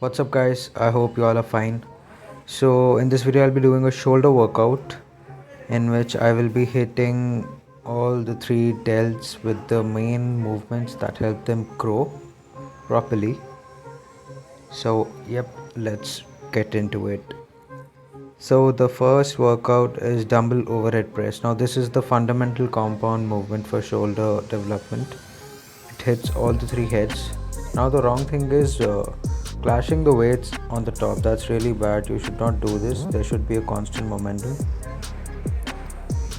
What's up, guys? I hope you all are fine. So, in this video, I'll be doing a shoulder workout in which I will be hitting all the three delts with the main movements that help them grow properly. So, yep, let's get into it. So, the first workout is dumbbell overhead press. Now, this is the fundamental compound movement for shoulder development. It hits all the three heads. Now, the wrong thing is clashing the weights on the top. That's really bad. You should not do this. There should be a constant momentum.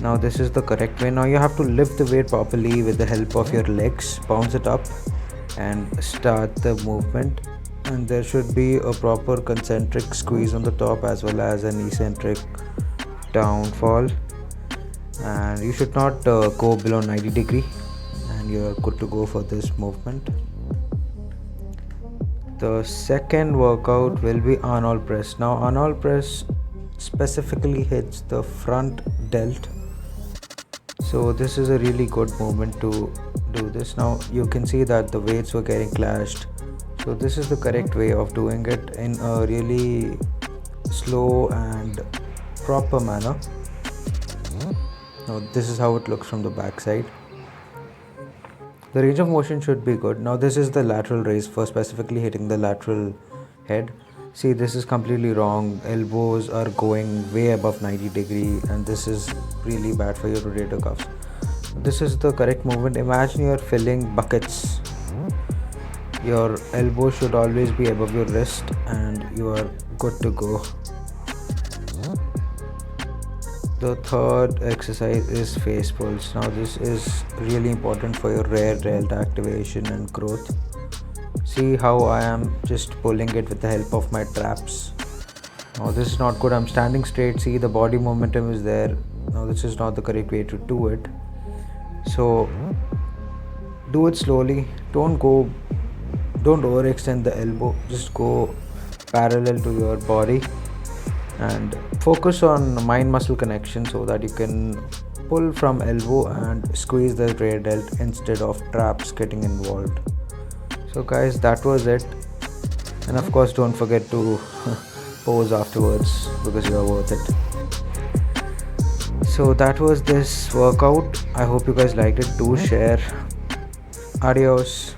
Now, this is the correct way. Now, you have to lift the weight properly with the help of your legs, bounce it up, and start the movement. And there should be a proper concentric squeeze on the top as well as an eccentric downfall. And you should not go below 90 degree, and you're good to go for this movement. The second workout will be Arnold press. Now, Arnold press specifically hits the front delt. So this is a really good movement to do this. Now you can see that the weights were getting clashed. So this is the correct way of doing it in a really slow and proper manner. Now this is how it looks from the back side. The range of motion should be good. Now this is the lateral raise for specifically hitting the lateral head. See, this is completely wrong. Elbows are going way above 90 degree and this is really bad for your rotator cuffs. This is the correct movement. Imagine you're filling buckets. Your elbow should always be above your wrist and you are good to go. The third exercise is face pulls. Now this is really important for your rear delt activation and growth. See how I am just pulling it with the help of my traps. Now this is not good. I'm standing straight. See, the body momentum is there. Now this is not the correct way to do it. So do it slowly. Don't overextend the elbow. Just go parallel to your body and focus on mind muscle connection so that you can pull from elbow and squeeze the rear delt instead of traps getting involved. So guys, that was it, and of course don't forget to pose afterwards because you are worth it. So that was this workout. I hope you guys liked it. Do share. Adios.